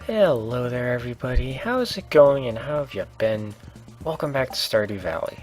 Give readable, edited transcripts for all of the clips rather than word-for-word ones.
Hello there everybody, how's it going and how have you been? Welcome back to Stardew Valley.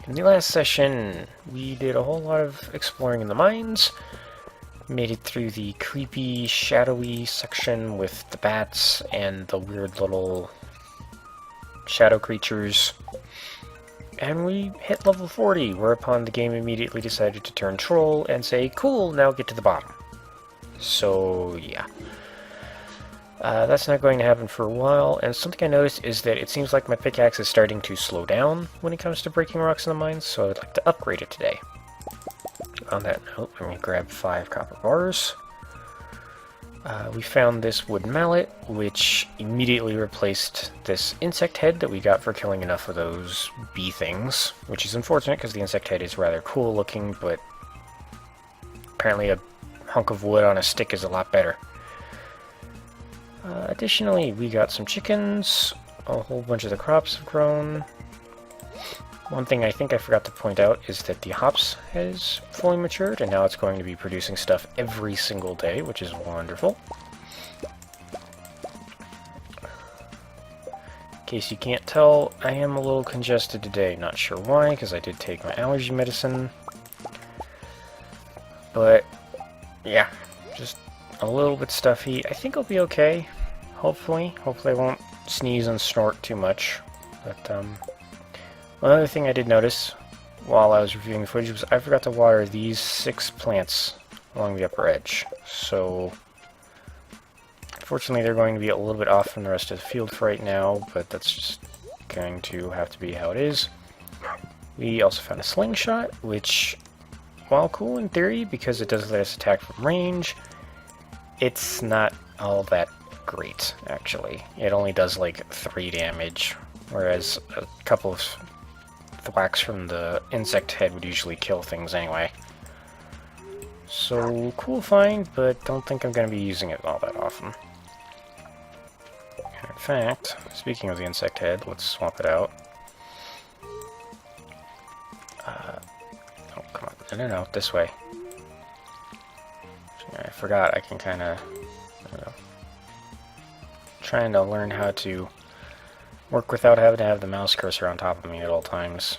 In the last session, we did a whole lot of exploring in the mines, made it through the creepy, shadowy section with the bats and the weird little shadow creatures, and we hit level 40, whereupon the game immediately decided to turn troll and say, cool, now get to the bottom. So, yeah. That's not going to happen for a while, and something I noticed is that it seems like my pickaxe is starting to slow down when it comes to breaking rocks in the mines, so I'd like to upgrade it today. On that note, let me grab 5 copper bars. We found this wood mallet, which immediately replaced this insect head that we got for killing enough of those bee things, which is unfortunate because the insect head is rather cool looking, but apparently a hunk of wood on a stick is a lot better. Additionally, we got some chickens, a whole bunch of the crops have grown. One thing I think I forgot to point out is that the hops has fully matured, and now it's going to be producing stuff every single day, which is wonderful. In case you can't tell, I am a little congested today. Not sure why, because I did take my allergy medicine. But, yeah, just a little bit stuffy. I think I'll be okay. Hopefully I won't sneeze and snort too much. But one other thing I did notice while I was reviewing the footage was I forgot to water these 6 plants along the upper edge. So unfortunately they're going to be a little bit off from the rest of the field for right now, but that's just going to have to be how it is. We also found a slingshot, which, while cool in theory because it does let us attack from range, it's not all that great, actually. It only does like 3 damage, whereas a couple of thwacks from the insect head would usually kill things anyway. So, cool find, but don't think I'm going to be using it all that often. In fact, speaking of the insect head, let's swap it out. Oh, come on. No, this way. I forgot I can kind of, trying to learn how to work without having to have the mouse cursor on top of me at all times.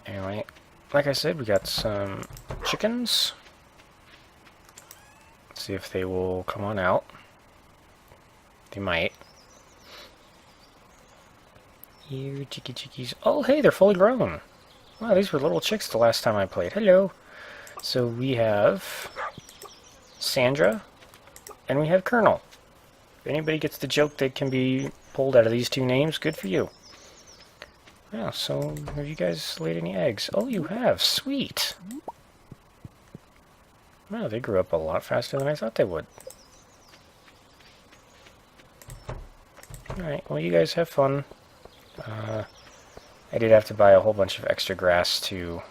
Anyway, like I said, we got some chickens. Let's see if they will come on out. They might. Here, chickies. Oh, hey, they're fully grown. Wow, these were little chicks the last time I played. Hello. So we have Sandra, and we have Colonel. If anybody gets the joke that can be pulled out of these 2 names, good for you. Yeah, so have you guys laid any eggs? Oh, you have. Sweet. Wow, they grew up a lot faster than I thought they would. Alright, well, you guys have fun. I did have to buy a whole bunch of extra grass to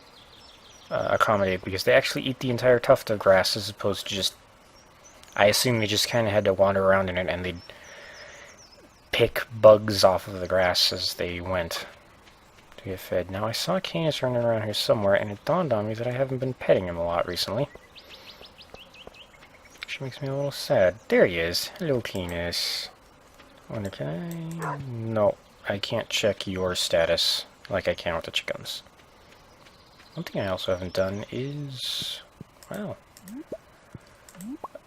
accommodate, because they actually eat the entire tuft of grass as opposed to just... I assume they just kind of had to wander around in it and they'd pick bugs off of the grass as they went to get fed. Now, I saw Canis running around here somewhere, and it dawned on me that I haven't been petting him a lot recently. Which makes me a little sad. There he is. Hello, Canis. I wonder, can I... No, I can't check your status like I can with the chickens. One thing I also haven't done is... Wow.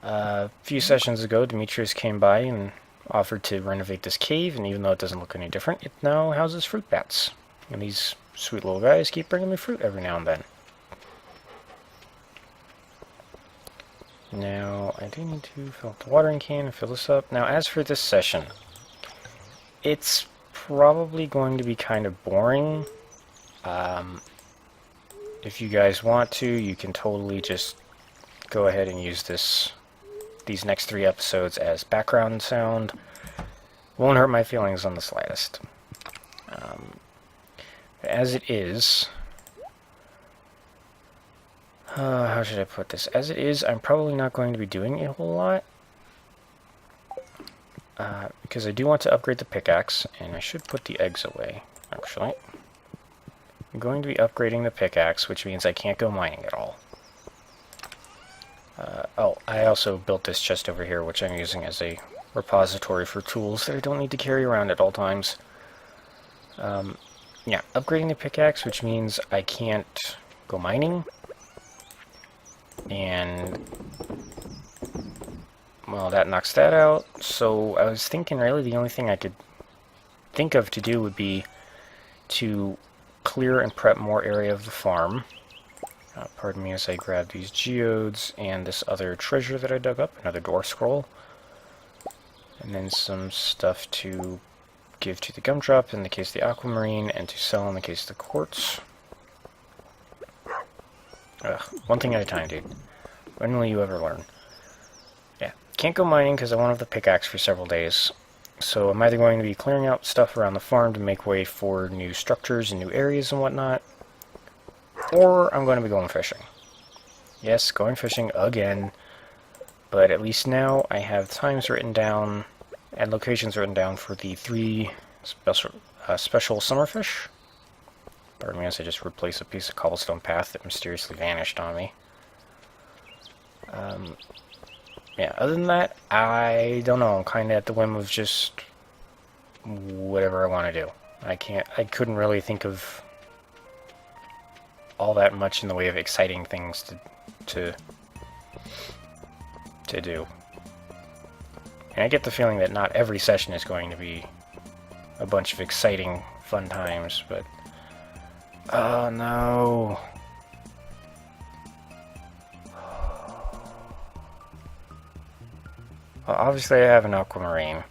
A few sessions ago, Demetrius came by and offered to renovate this cave, and even though it doesn't look any different, it now houses fruit bats. And these sweet little guys keep bringing me fruit every now and then. Now, I do need to fill up the watering can and fill this up. Now, as for this session, it's probably going to be kind of boring. If you guys want to, you can totally just go ahead and use these next 3 episodes as background sound. Won't hurt my feelings on the slightest. As it is... how should I put this? As it is, I'm probably not going to be doing a whole lot. Because I do want to upgrade the pickaxe, and I should put the eggs away, actually. I'm going to be upgrading the pickaxe, which means I can't go mining at all. Oh, I also built this chest over here, which I'm using as a repository for tools that I don't need to carry around at all times. Yeah, upgrading the pickaxe, which means I can't go mining. And, well, that knocks that out. So I was thinking really the only thing I could think of to do would be to clear and prep more area of the farm. Pardon me as I grab these geodes and this other treasure that I dug up, another door scroll. And then some stuff to give to the gumdrop in the case of the aquamarine, and to sell in the case of the quartz. Ugh, one thing at a time, dude. When will you ever learn? Yeah, can't go mining because I won't have the pickaxe for several days. So I'm either going to be clearing out stuff around the farm to make way for new structures and new areas and whatnot, or I'm going to be going fishing. Yes, going fishing again, but at least now I have times written down and locations written down for the 3 special summerfish. Pardon me as I just replaced a piece of cobblestone path that mysteriously vanished on me. Yeah, other than that, I don't know. I'm kind of at the whim of just whatever I want to do. I couldn't really think of all that much in the way of exciting things to do. And I get the feeling that not every session is going to be a bunch of exciting, fun times, but... Oh, no. Well, obviously I have an aquamarine.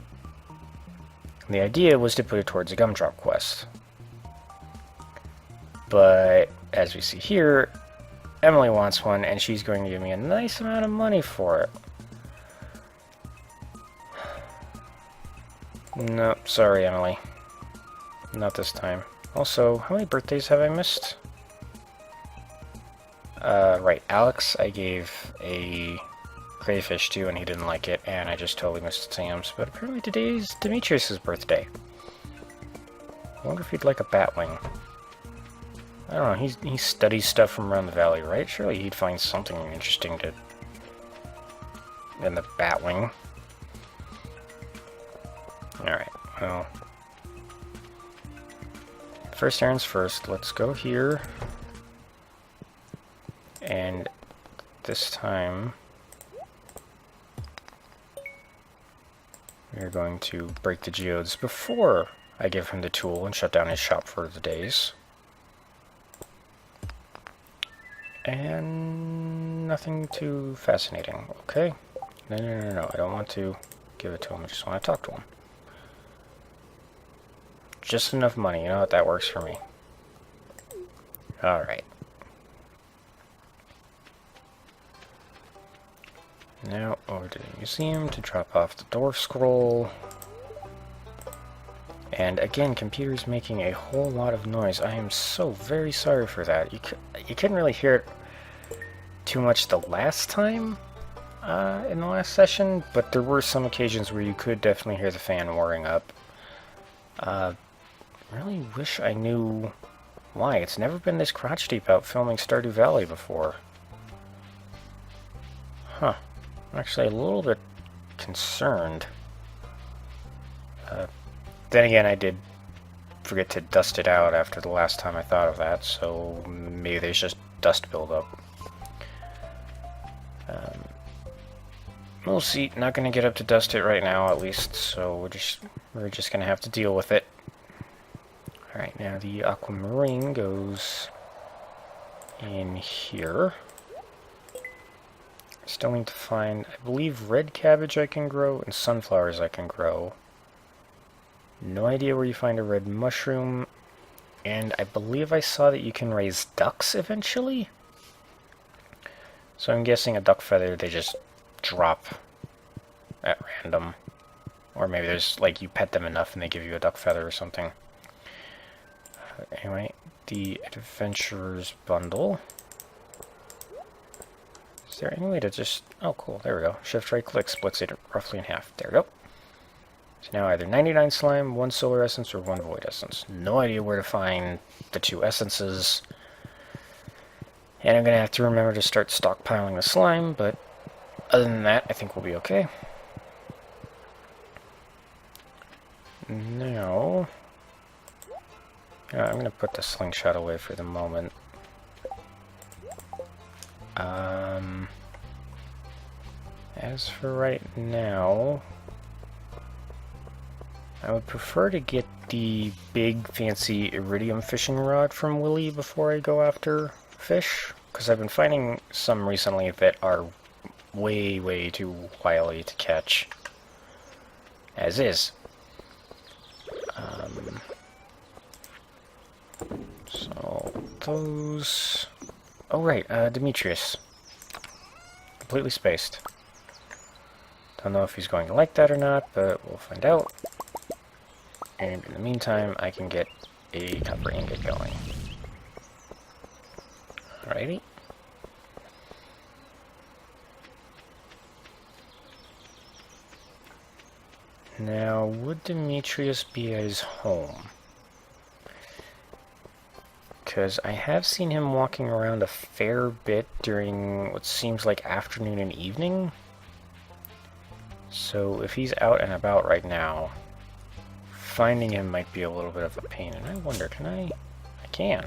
The idea was to put it towards a gumdrop quest. But, as we see here, Emily wants one, and she's going to give me a nice amount of money for it. Nope, sorry, Emily. Not this time. Also, how many birthdays have I missed? Right, Alex I gave a crayfish to, and he didn't like it, and I just totally missed Sam's. But apparently today's Demetrius' birthday. I wonder if he'd like a batwing. I don't know, he studies stuff from around the valley, right? Surely he'd find something interesting in the batwing. Alright, well... First errands first, let's go here. And this time... we're going to break the geodes before I give him the tool and shut down his shop for the days. And nothing too fascinating, okay? No, I don't want to give it to him, I just want to talk to him. Just enough money, you know what, that works for me. Alright. Now over to the museum to drop off the dwarf scroll. And again, computer's making a whole lot of noise. I am so very sorry for that. You couldn't really hear it too much the last time in the last session, but there were some occasions where you could definitely hear the fan whirring up. Really wish I knew why. It's never been this crotch deep out filming Stardew Valley before. Huh. I'm actually a little bit concerned. Then again, I did forget to dust it out after the last time I thought of that, so maybe there's just dust buildup. We'll see. Not going to get up to dust it right now, at least, so we're just going to have to deal with it. Alright, now the aquamarine goes in here. Still need to find, I believe, red cabbage I can grow and sunflowers I can grow. No idea where you find a red mushroom. And I believe I saw that you can raise ducks eventually. So I'm guessing a duck feather they just drop at random. Or maybe there's, like, you pet them enough and they give you a duck feather or something. Anyway, the Adventurer's Bundle. Is there any way to just... Oh, cool, there we go. Shift right click splits it roughly in half. There we go. So now either 99 slime, 1 solar essence, or 1 void essence. No idea where to find the 2 essences. And I'm going to have to remember to start stockpiling the slime, but Other than that, I think we'll be okay. Now, I'm going to put the slingshot away for the moment. As for right now, I would prefer to get the big fancy iridium fishing rod from Willy before I go after fish, because I've been finding some recently that are way, way too wily to catch, as is. So, those... Oh right, Demetrius. Completely spaced. Don't know if he's going to like that or not, but we'll find out. And in the meantime, I can get a copper ingot going. Alrighty. Now, would Demetrius be at his home? Because I have seen him walking around a fair bit during what seems like afternoon and evening. So if he's out and about right now, finding him might be a little bit of a pain. And I wonder, can I? I can.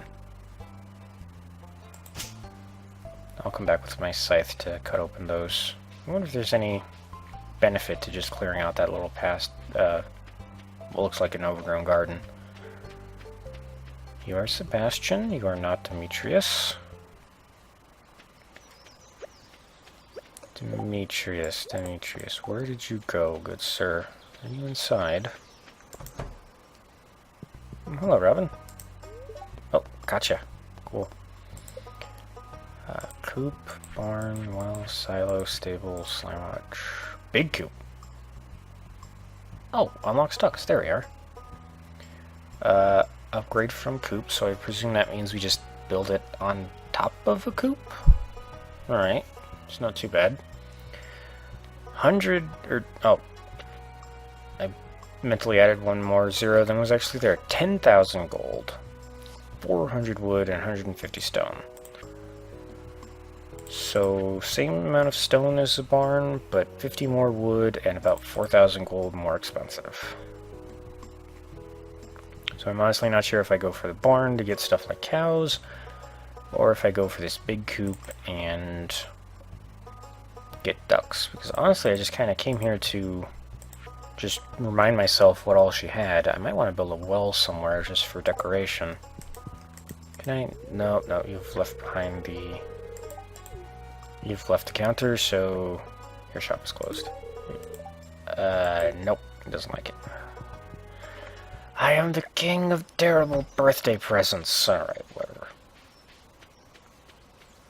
I'll come back with my scythe to cut open those. I wonder if there's any benefit to just clearing out that little past, what looks like an overgrown garden. You are Sebastian, you are not Demetrius. Demetrius, where did you go, good sir? Are you inside? Hello, Robin. Oh, gotcha. Cool. Coop, barn, well, silo, stable, slime hutch. Big coop. Oh, unlock stocks. There we are. Upgrade from coop, so I presume that means we just build it on top of a coop? Alright. It's not too bad. 100, or, oh. I mentally added one more zero than was actually there. 10,000 gold. 400 wood and 150 stone. So, same amount of stone as the barn, but 50 more wood and about 4,000 gold more expensive. So I'm honestly not sure if I go for the barn to get stuff like cows, or if I go for this big coop and get ducks. Because honestly, I just kind of came here to just remind myself what all she had. I might want to build a well somewhere just for decoration. Can I? No, you've left behind the... You've left the counter, so your shop is closed. Nope, it doesn't like it. I am the king of terrible birthday presents. Alright, whatever.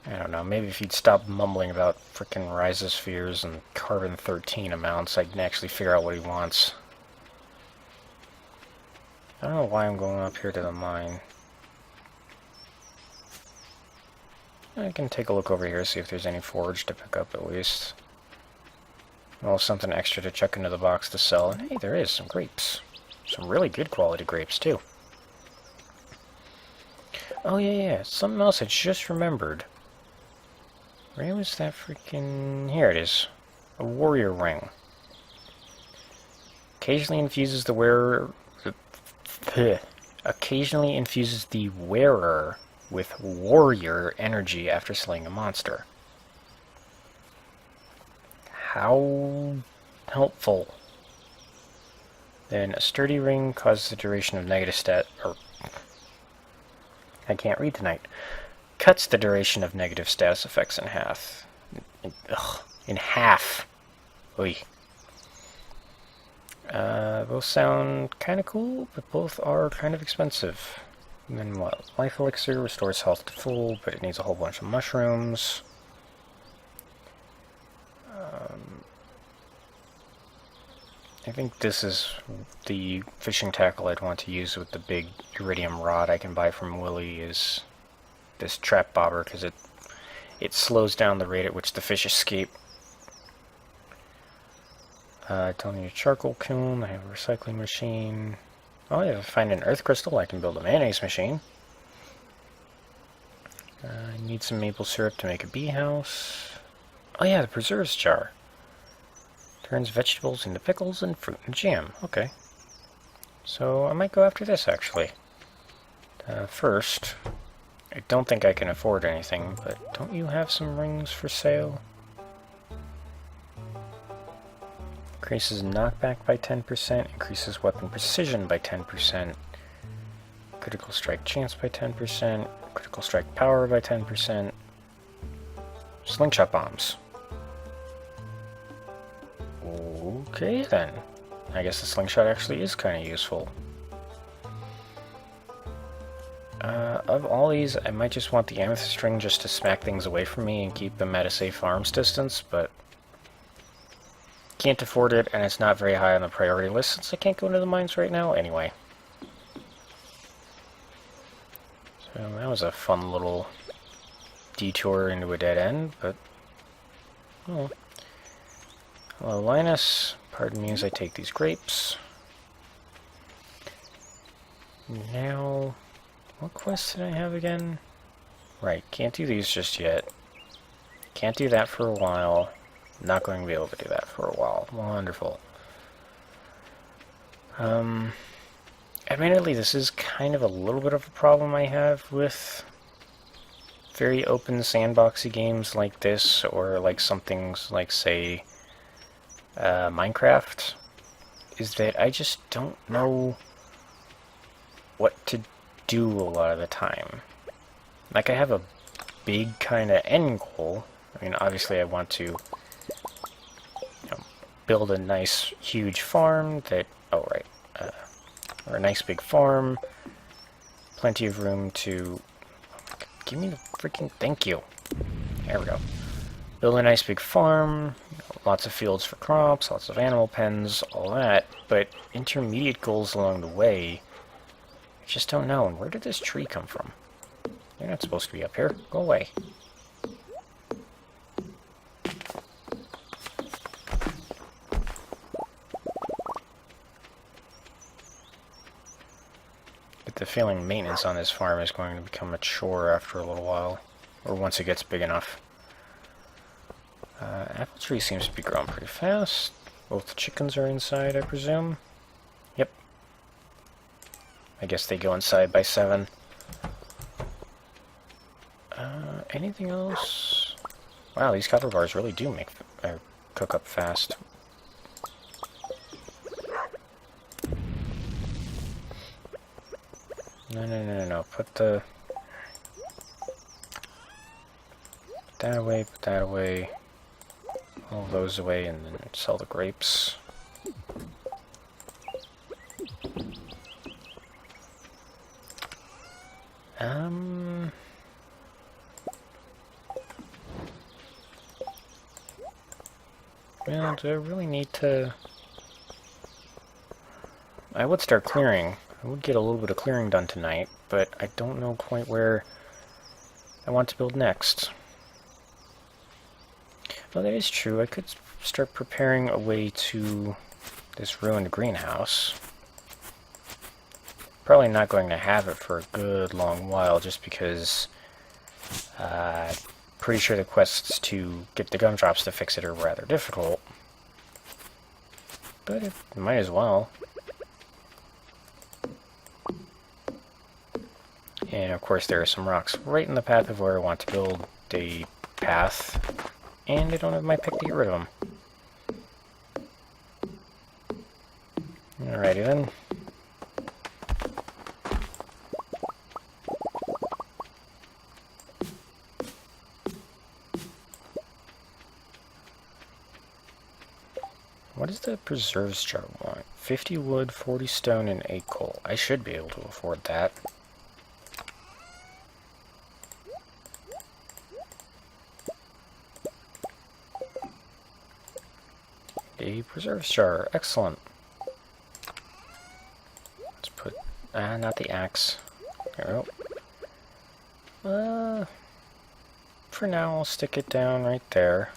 I don't know, maybe if you'd stop mumbling about frickin' rhizospheres and carbon-13 amounts, I can actually figure out what he wants. I don't know why I'm going up here to the mine. I can take a look over here, see if there's any forage to pick up at least. Well, something extra to chuck into the box to sell. And hey, there is some grapes. Some really good quality grapes, too. Oh, yeah, something else I just remembered. Where was that freaking... Here it is. A warrior ring. Occasionally infuses the wearer... Occasionally infuses the wearer with warrior energy after slaying a monster. How helpful. Then a sturdy ring causes the duration of negative stat... I can't read tonight. Cuts the duration of negative status effects in half. In half. Oy. Both sound kind of cool, but both are kind of expensive. And then what? Life Elixir restores health to full, but it needs a whole bunch of mushrooms. I think this is the fishing tackle I'd want to use with the big iridium rod I can buy from Willy, is this trap bobber, because it slows down the rate at which the fish escape. I don't need a charcoal kiln, I have a recycling machine. Oh yeah, if I find an earth crystal, I can build a mayonnaise machine. I need some maple syrup to make a bee house. Oh yeah, the preserves jar. Turns vegetables into pickles and fruit and jam. Okay. So I might go after this, actually. First, I don't think I can afford anything, but don't you have some rings for sale? Increases knockback by 10%, increases weapon precision by 10%, critical strike chance by 10%, critical strike power by 10%, slingshot bombs. Okay then. I guess the slingshot actually is kind of useful. Of all these, I might just want the amethyst string just to smack things away from me and keep them at a safe arm's distance, but can't afford it, and it's not very high on the priority list since I can't go into the mines right now anyway. So that was a fun little detour into a dead end, but... Oh. Hello, Linus. Pardon me as I take these grapes. Now... What quest did I have again? Right, can't do these just yet. Can't do that for a while. Not going to be able to do that for a while. Wonderful. Admittedly, this is kind of a little bit of a problem I have with very open sandboxy games like this, or like something like, say, Minecraft, is that I just don't know what to do a lot of the time. Like, I have a big kind of end goal. I mean, obviously I want to build a nice, huge farm that... Oh, right. Or a nice big farm. Plenty of room to... Give me the freaking... Thank you. There we go. Build a nice big farm. Lots of fields for crops, lots of animal pens, all that. But intermediate goals along the way... I just don't know. And where did this tree come from? You're not supposed to be up here. Go away. Get the feeling maintenance on this farm is going to become a chore after a little while. Or once it gets big enough. Apple tree seems to be growing pretty fast. Both the chickens are inside, I presume. Yep. I guess they go inside by 7. Anything else? Wow, these copper bars really do make cook up fast. No. Put that away, put that away. All those away, and then sell the grapes. Well, do I really need to... I would start clearing. I would get a little bit of clearing done tonight, but I don't know quite where I want to build next. Well, that is true. I could start preparing a way to this ruined greenhouse. Probably not going to have it for a good long while, just because pretty sure the quests to get the gumdrops to fix it are rather difficult. But it might as well. And of course there are some rocks right in the path of where I want to build a path, and I don't have my pick to get rid of them. Alrighty then. What does the preserves jar want? 50 wood, 40 stone, and 8 coal. I should be able to afford that. A preserves jar. Excellent. Let's put... not the axe. There we go. For now, I'll stick it down right there.